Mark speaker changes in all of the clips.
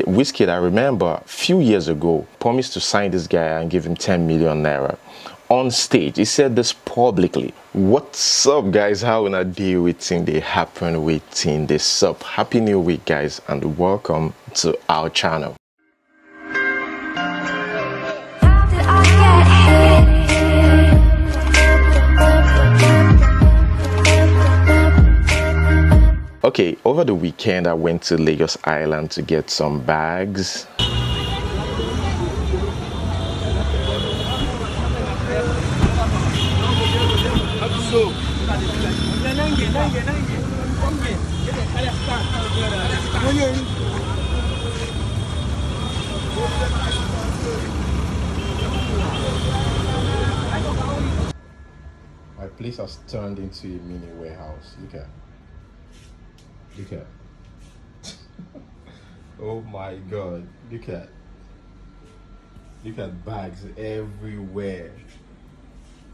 Speaker 1: Wizkid, I remember a few years ago, promised to sign this guy and give him 10 million naira. On stage, he said this publicly. What's up, guys? How in a day waiting they happen waiting this up? Happy New Week, guys, and welcome to our channel. Okay, over the weekend I went to Lagos Island to get some bags. My place has turned into a mini warehouse. Look at. Oh my god. Look at bags everywhere.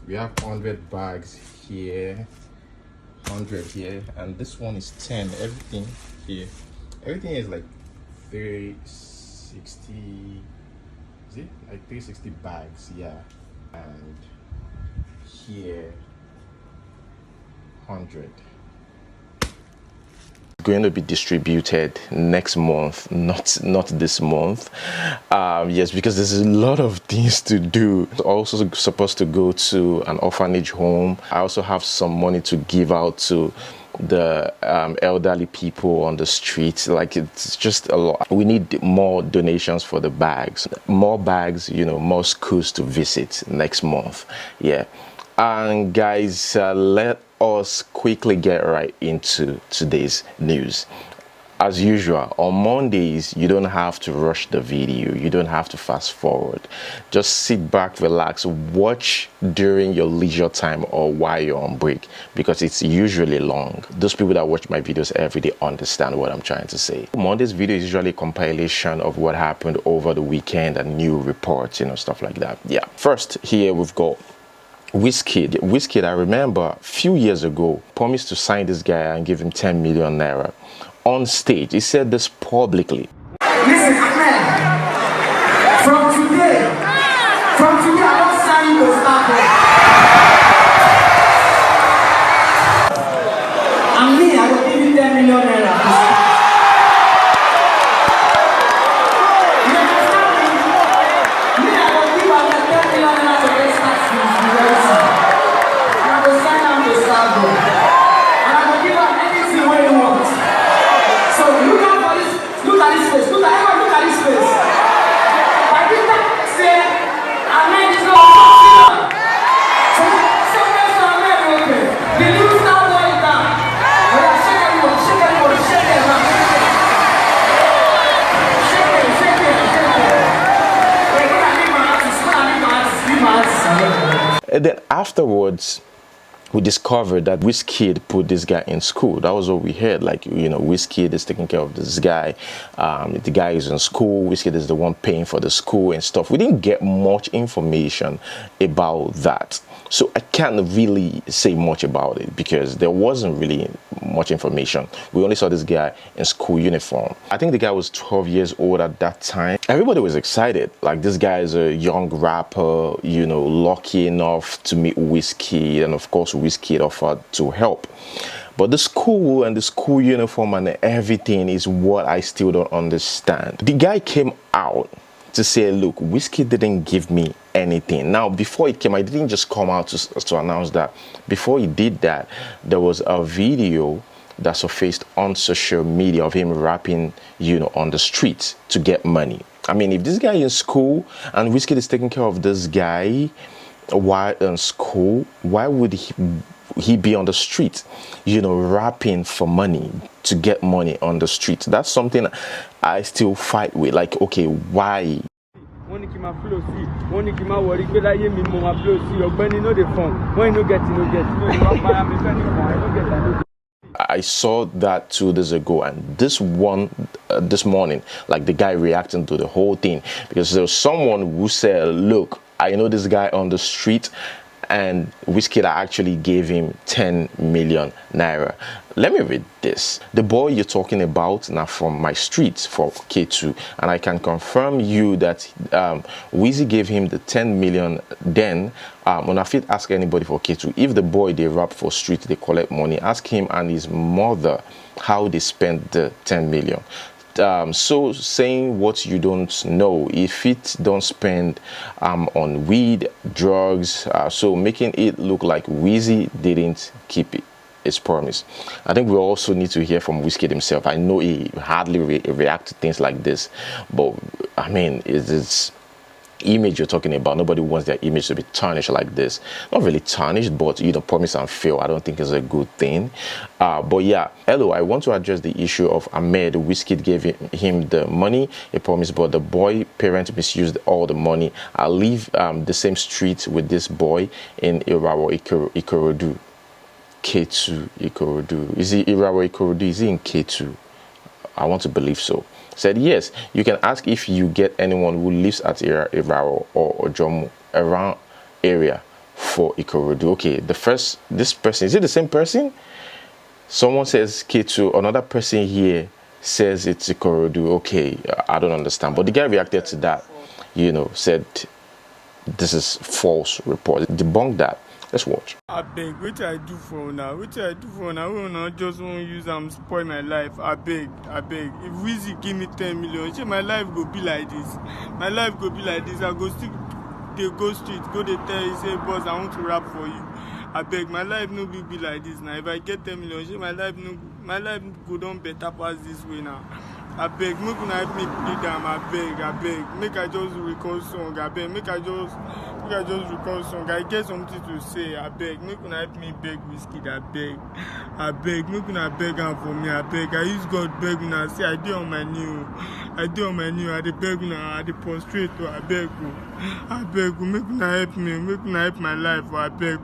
Speaker 1: We have 100 bags here, 100 here, and this one is 10. Everything here, everything is like 360. Is it like 360 bags? Yeah. And here 100 going to be distributed next month, not this month. Yes, because there's a lot of things to do. Also supposed to go to an orphanage home. I also have some money to give out to the elderly people on the streets. Like, it's just a lot. We need more donations for the bags, more bags, more schools to visit next month. Yeah. And guys, let us quickly get right into today's news. As usual, on Mondays, you don't have to rush the video. You don't have to fast forward. Just sit back, relax, watch during your leisure time or while you're on break, because it's usually long. Those people that watch my videos every day understand what I'm trying to say. Monday's video is usually a compilation of what happened over the weekend and new reports, stuff like that. Yeah. First, here we've got Wizkid, I remember a few years ago, promised to sign this guy and give him 10 million naira. On stage, he said this publicly.
Speaker 2: Listen, Ahmed, from today, I don't sign you to start with. And me, I will give you 10 million naira.
Speaker 1: And then afterwards, we discovered that Wizkid put this guy in school. That was what we heard. Like, Wizkid is taking care of this guy. The guy is in school. Wizkid is the one paying for the school and stuff. We didn't get much information about that. So I can't really say much about it because there wasn't really much information. We only saw this guy in school uniform. I think the guy was 12 years old at that time. Everybody was excited. Like, this guy is a young rapper, lucky enough to meet Wizkid, and of course Wizkid offered to help. But the school and the school uniform and everything is what I still don't understand. The guy came out to say, look, Wizkid didn't give me anything. Now, before it came, I didn't just come out to announce that. Before he did that, there was a video that surfaced on social media of him rapping, on the streets to get money. I mean, if this guy is in school and Wizkid is taking care of this guy while in school, why would he be on the street, rapping for money, to get money on the street? That's something I still fight with. Like, okay, why? I saw that 2 days ago, and this morning, like, the guy reacting to the whole thing, because there was someone who said, look, I know this guy on the street and Wizkid actually gave him 10 million naira. Let me read this. The boy you're talking about now from my street for K2, and I can confirm you that Wizzy gave him the 10 million. Then when I fit ask anybody for K2, if the boy they rap for street, they collect money, ask him and his mother how they spent the 10 million. So saying what you don't know, if it don't spend on weed, drugs, so making it look like Wizzy didn't keep it. His promise. I think we also need to hear from Wizkid himself. I know he hardly react to things like this, but I mean, it's image you're talking about. Nobody wants their image to be tarnished like this. Not really tarnished, but promise and fail, I don't think is a good thing. But yeah, hello, I want to address the issue of Ahmed. Wizkid gave him the money, a promise, but the boy parent misused all the money. I live the same street with this boy in Irawo, Ikorodu. K2 Ikorodu. Is he Irawo Ikorodu? Is he in K2? I want to believe so. Said yes. You can ask if you get anyone who lives at Irawo or Jomo around area for Ikorodu. Okay, this person, is it the same person? Someone says K2, another person here says it's Ikorodu. Okay, I don't understand. But the guy reacted to that, said this is false report. Debunked that. Let's watch.
Speaker 3: I beg, what I do for now? What I do for now? I will just want to use them spoil my life. I beg. If Wizzy give me 10 million, my life go be like this. My life go be like this. I go still they go street, go they tell you say, boss, I want to rap for you. I beg, my life no be like this now. If I get 10 million, my life go down better pass this way now. I beg, make una help me plead them. I beg. Make I just record song. I beg, make I just record song. I get something to say. I beg, make una help me beg Wizkid. I beg, make una beg am for me. I beg, I use God beg una. See, I dey on my knee. I dey beg una. I dey prostrate. I beg, make una help me. Make una help my life. I beg,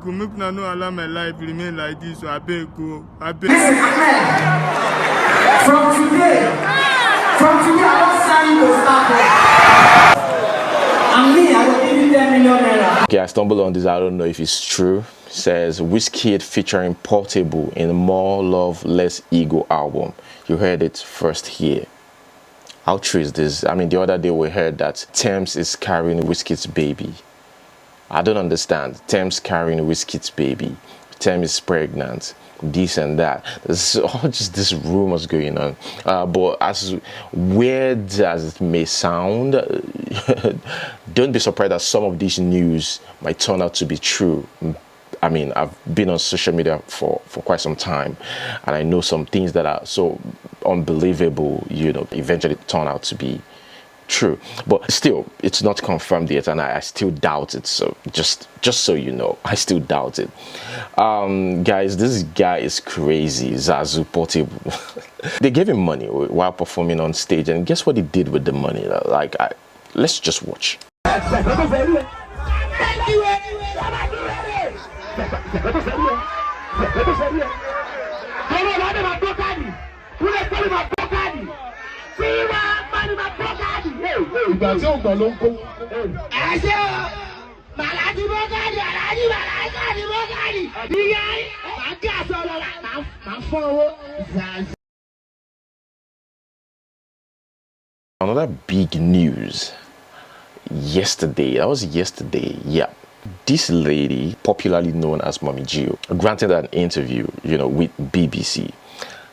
Speaker 3: make una no allow my life remain like this. I beg.
Speaker 2: Listen, Ahmed. From today, I don't sign you to start. And me, I will give you 10 million naira.
Speaker 1: Okay, I stumbled on this. I don't know if it's true. It says Wizkid featuring Portable in More Love, Less Ego album. You heard it first here. How true is this? I mean, the other day we heard that Thames is carrying Wizkid's baby. I don't understand. Thames carrying Wizkid's baby. Thames is pregnant. This and that. There's all just this rumors going on. But as weird as it may sound, don't be surprised that some of these news might turn out to be true. I mean, I've been on social media for quite some time, and I know some things that are so unbelievable, eventually turn out to be true. But still, it's not confirmed yet, and I still doubt it. So just so you know, I still doubt it. Guys, this guy is crazy. Zazu Portable. They gave him money while performing on stage, and guess what he did with the money? Let's just watch.
Speaker 4: Ìgbà tí ògbà ló ń kó.
Speaker 2: Àṣẹ o, màlájú bọ́gàdì, àlájú màlájú bọ́gàdì. Ìyá yìí, màá kí àsọ̀rọ̀ màá fọ́ owó.
Speaker 1: Another big news yesterday. That was yesterday. Yeah. This lady, popularly known as Mommy Gio, granted an interview, with BBC.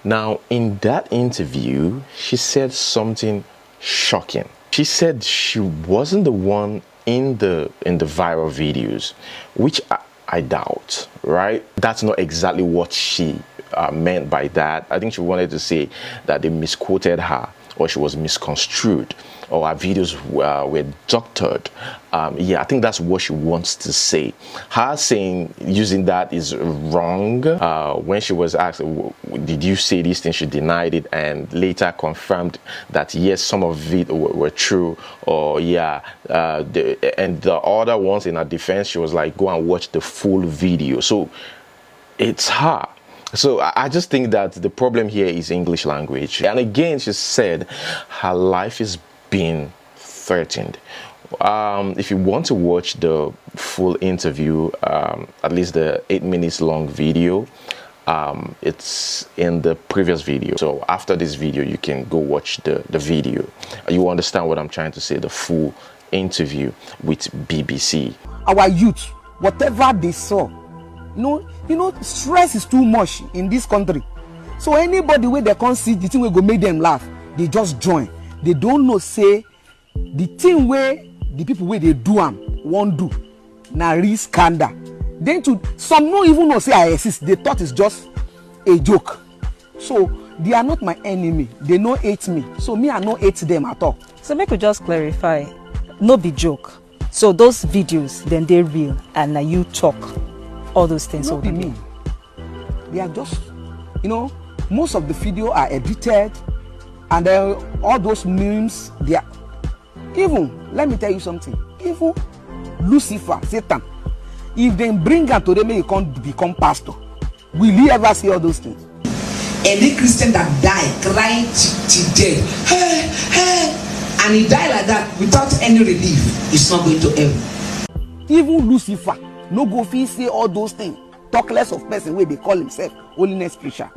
Speaker 1: Now, in that interview, she said something shocking. She said she wasn't the one in the viral videos, which I doubt, right? That's not exactly what she meant by that. I think she wanted to say that they misquoted her, or she was misconstrued, or her videos were doctored. Yeah, I think that's what she wants to say. Her using that is wrong. When she was asked, did you say these things, she denied it, and later confirmed that yes, some of it were true, or yeah, and the other ones in her defense, she was like, go and watch the full video. So it's her. So I just think that the problem here is English language. And again, she said her life is being threatened. if you want to watch the full interview, at least the 8 minutes long video, it's in the previous video. So after this video, you can go watch the video. You understand what I'm trying to say, the full interview with BBC.
Speaker 2: Our youth, whatever they saw, you know, stress is too much in this country. So anybody where they can't see the thing will go make them laugh, they just join. They don't know say the thing where the people where they do won't do. Na real scandal. Then to some no even know say I exist. They thought it's just a joke. So they are not my enemy. They no hate me. So me I no hate them at all.
Speaker 5: So make we just clarify, no be joke. So those videos then they real and now you talk all those things.
Speaker 2: No be me. They are just, you know, most of the video are edited, and all those memes they are. Even let me tell you something. Even Lucifer, Satan, if they bring him to them, he can't become pastor. Will he ever see all those things?
Speaker 6: Any Christian that died crying to death, hey, hey, and he died like that without any relief, he's not going to heaven.
Speaker 2: Even Lucifer no go fit say all those things. Talk less of person where they call himself holiness preacher.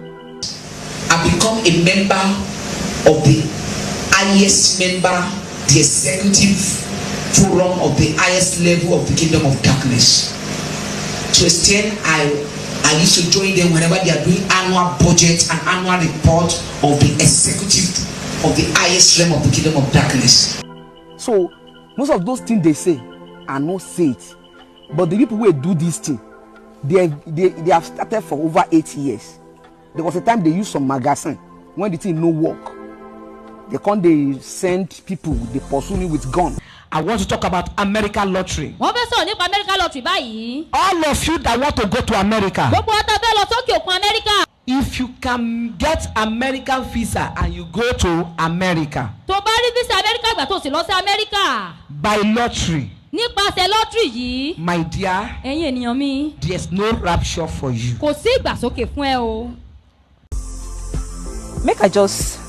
Speaker 6: I become a member of the highest member, the executive forum of the highest level of the kingdom of darkness. To extend, I used to join them whenever they are doing annual budget and annual report of the executive of the highest realm of the kingdom of darkness.
Speaker 2: So most of those things they say, I no say it. But the people who do this thing, they have started for over 8 years. There was a time they used some magazine when the thing no work. They send people, they pursue me with gun.
Speaker 7: I want to talk about American lottery.
Speaker 8: Wọ́n fẹ́ sọ̀rọ̀ nípa American lottery báyìí.
Speaker 7: All of you that want to go to America.
Speaker 8: Gbogbo ọ̀tá fẹ́ lọ sókè òkun Amẹ́ríkà.
Speaker 7: If you can get American visa and you go to America.
Speaker 8: Tó bá rí visa Amẹ́ríkà gbà tó sì lọ sí Amẹ́ríkà.
Speaker 7: By lottery.
Speaker 8: Nípasẹ̀ lottery yìí.
Speaker 7: My dear.
Speaker 8: Ẹ̀yin ènìyàn mi.
Speaker 7: There's no rapture for you.
Speaker 8: Kò sí ìgbàsókè fún ẹ o.
Speaker 5: Make I just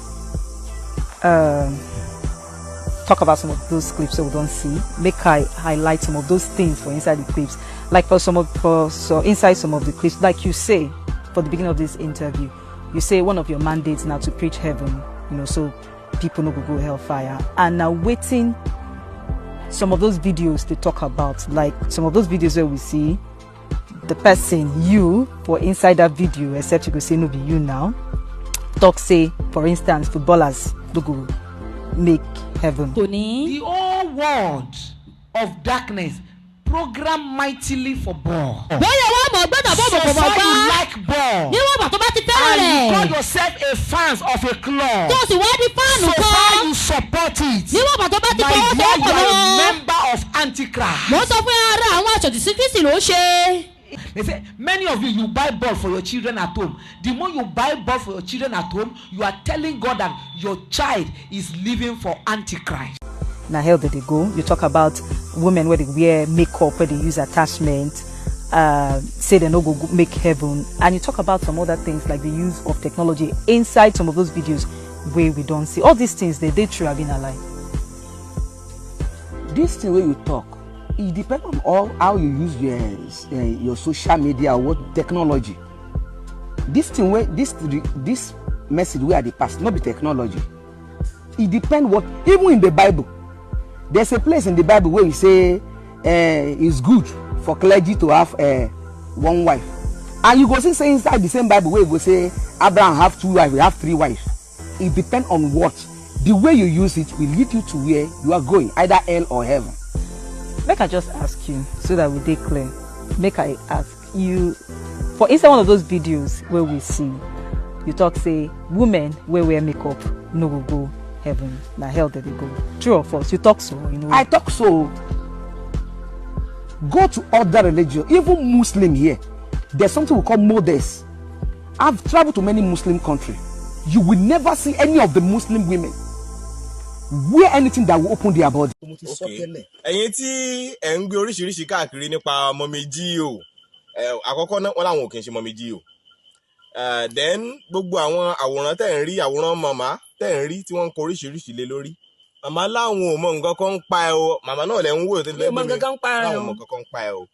Speaker 5: talk about some of those clips that we don't see. Make I highlight some of those things for inside the clips. Like inside some of the clips, like you say for the beginning of this interview, you say one of your mandates now to preach heaven, so people no go hellfire. And now waiting some of those videos to talk about, like some of those videos where we see the person, you, for inside that video, except you could say no be you now. Talk say, for instance, footballers do go make heaven.
Speaker 7: The whole world of darkness program mightily for ball. So far you like ball. And you call yourself a fan of a club. So far you support it. My dear, you are a member of Antichrist. They say many of you buy ball for your children at home. The more you buy ball for your children at home, you are telling God that your child is living for Antichrist.
Speaker 5: Now hell did they go? You talk about women where they wear makeup, where they use attachment, say they no go make heaven, and you talk about some other things like the use of technology inside some of those videos where we don't see. All these things they true have been alive.
Speaker 2: This thing where you talk, it depends on how you use your social media or what technology. This thing where this message where they pass, not the technology. It depends what, even in the Bible, there's a place in the Bible where you say it's good for clergy to have one wife, and you go see say inside the same Bible where you go say Abraham have 2 wives, we have 3 wives. It depends on what, the way you use it will lead you to where you are going, either hell or heaven.
Speaker 5: Make I just ask you so that we take clear. Make I ask you, for inside one of those videos where we see you talk say women where wear makeup no go heaven, now hell did they go. True or false? You talk so,
Speaker 2: I talk so. Go to other religion, even Muslim here. There's something we call modest. I've traveled to many Muslim countries. You will never see any of the Muslim women wear anything that will open their body.
Speaker 9: Ẹ̀yin tí ẹ ń gbé oríṣiríṣi káàkiri nípa ọmọ méjì o. Àkọ́kọ́ náà wọ́n làwọn ò kì í ṣe ọmọ méjì o. Then gbogbo àwọn àwòrán tẹ́ ń rí, àwòrán màmá tẹ́ ń rí tí wọ́n ń kọ oríṣiríṣi lé lórí. màmá láwọn ò mọ nǹkan kan ń pa ẹ o màmá náà lẹ ń wò tó
Speaker 7: mi ò mọ nǹkan kan ń pa ẹ
Speaker 9: láwọn ò
Speaker 7: o
Speaker 9: mọ nǹkan kan ń pa ẹ o.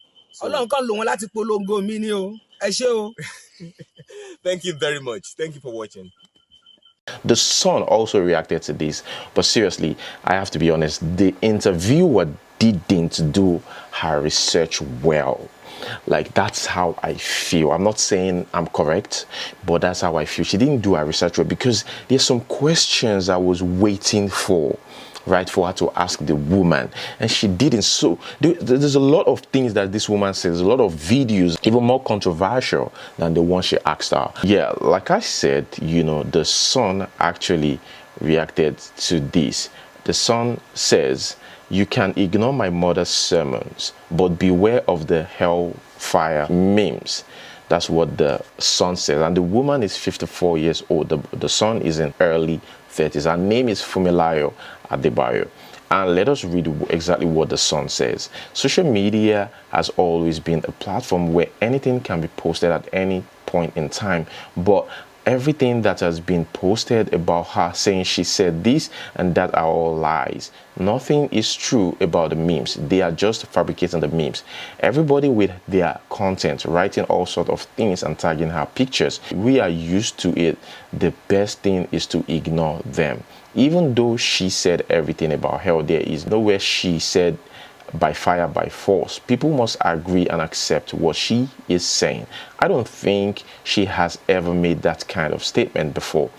Speaker 7: Ọlọ́run kan lò wọ́n láti polongo mi ni o ẹ ṣé o.
Speaker 9: Thank you very much. Thank you for watching.
Speaker 1: The Sun also reacted to this, but seriously, I have to be honest, the interviewer didn't do her research well. Like, that's how I feel. I'm not saying I'm correct, but that's how I feel. She didn't do her research well because there's some questions I was waiting for, right, for her to ask the woman, and she didn't. So there's a lot of things that this woman says, a lot of videos, even more controversial than the one she asked her. Yeah, like I said, you know, the Sun actually reacted to this. The Sun says, "You can ignore my mother's sermons, but beware of the hellfire memes." That's what the Sun says. And the woman is 54 years old. The Sun is in early 30s. Her name is Fumilayo Adebayo. And let us read exactly what the Sun says. "Social media has always been a platform where anything can be posted at any point in time, but everything that has been posted about her saying she said this and that are all lies. Nothing is true about the memes. They are just fabricating the memes. Everybody with their content writing all sorts of things and tagging her pictures. We are used to it. The best thing is to ignore them. Even though she said everything about hell, there is nowhere she said by fire, by force. People must agree and accept what she is saying. I don't think she has ever made that kind of statement before.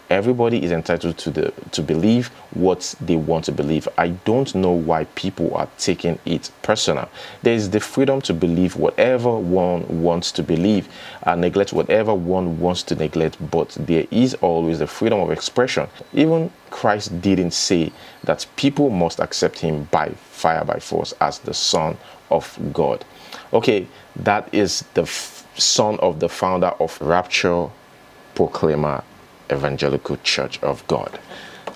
Speaker 1: Everybody is entitled to believe what they want to believe. I don't know why people are taking it personal. There is the freedom to believe whatever one wants to believe and neglect whatever one wants to neglect, but there is always the freedom of expression. Even Christ didn't say that people must accept him by fire, by force, as the Son of God." Okay, that is the son of the founder of Rapture Proclaimer Evangelical Church of God.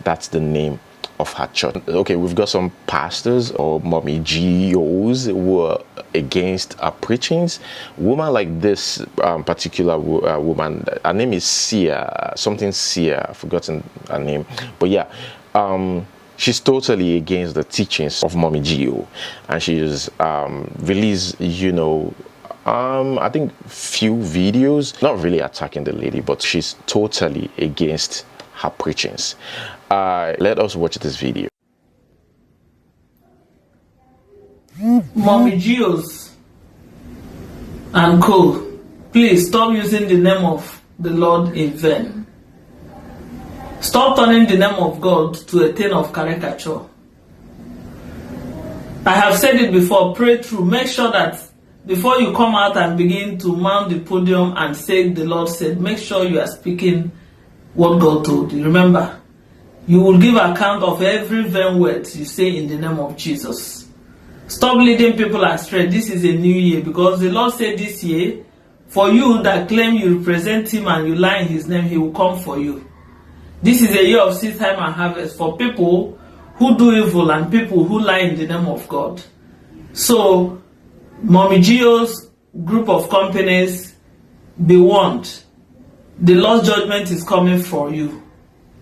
Speaker 1: That's the name of her church. Okay, we've got some pastors or mommy GOs who are against her preachings. Woman like this particular woman, her name is Sia, something Sia, I've forgotten her name, but yeah, she's totally against the teachings of mommy GO, and she's released, you know, I think few videos, not really attacking the lady, but she's totally against her preachings. Let us watch this video.
Speaker 10: Mommy Geos and co, please stop using the name of the Lord in vain. Stop turning the name of God to a thing of caricature. I have said it before, pray through. Make sure that before you come out and begin to mount the podium and say the Lord said, make sure you are speaking what God told you. Remember, you will give account of every vain word you say in the name of Jesus. Stop leading people astray. This is a new year, because the Lord said this year, for you that claim you represent him and you lie in his name, he will come for you. This is a year of seed time and harvest for people who do evil and people who lie in the name of God. So, Mommy Gio's group of companies, be warned. The Lord's judgment is coming for you.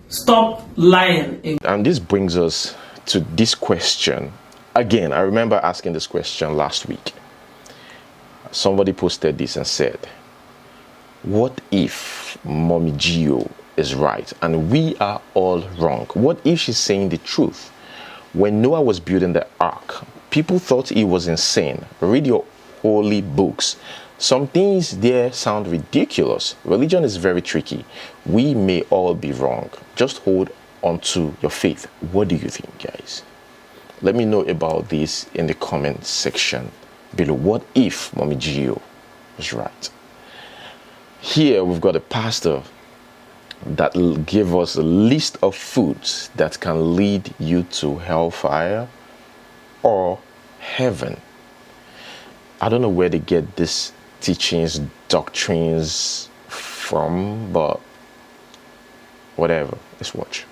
Speaker 10: Stop lying.
Speaker 1: And this brings us to this question. Again, I remember asking this question last week. Somebody posted this and said, what if Mommy Gio is right and we are all wrong? What if she's saying the truth? When Noah was building the ark, people thought he was insane. Read your holy books. Some things there sound ridiculous. Religion is very tricky. We may all be wrong. Just hold on to your faith. What do you think, guys? Let me know about this in the comment section below. What if Mommy Gio was right? Here we've got a pastor that gave us a list of foods that can lead you to hellfire or heaven. I don't know where they get these teachings, doctrines from, but whatever. Let's watch.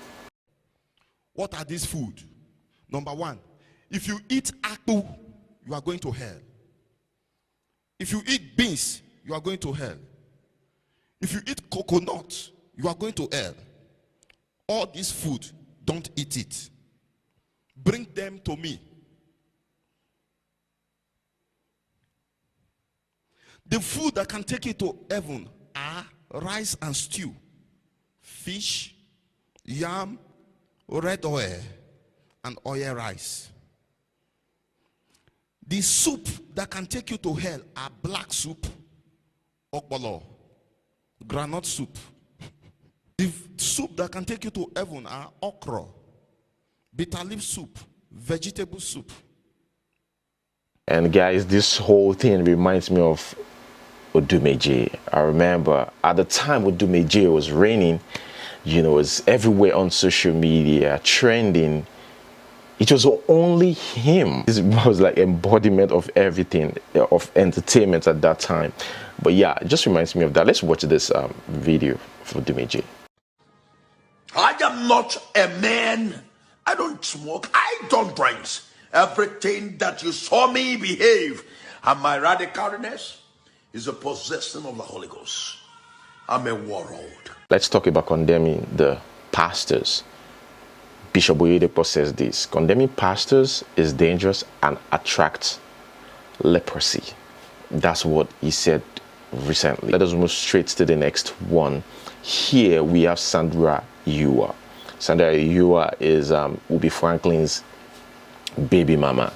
Speaker 11: What are these food? Number one, if you eat akpu, you are going to hell. If you eat beans, you are going to hell. If you eat coconut, you are going to hell. All this food, don't eat it. bring them to me. The food that can take you to heaven are rice and stew, fish, yam, red oil, and oil rice. The soup that can take you to hell are black soup, okbolo, granite soup. The soup that can take you to heaven are okra, bitter leaf soup, vegetable soup.
Speaker 1: And guys, this whole thing reminds me of Odumeje. I remember at the time Odumeje was reigning, you know, it's everywhere on social media, trending. It was only him. This was like embodiment of everything, of entertainment at that time. But yeah, it just reminds me of that. Let's watch this video for Odumeje.
Speaker 12: I am not a man. I don't smoke. I don't drink. Everything that you saw me behave and my radicalness is a possession of the Holy Ghost. I'm a warlord.
Speaker 1: Let's talk about condemning the pastors. Bishop Oyedepo says this: condemning pastors is dangerous and attracts leprosy. That's what he said recently. Let us move straight to the next one. Here we have Sandra Yua. Sandra Yua is Ubi Franklin's baby mama.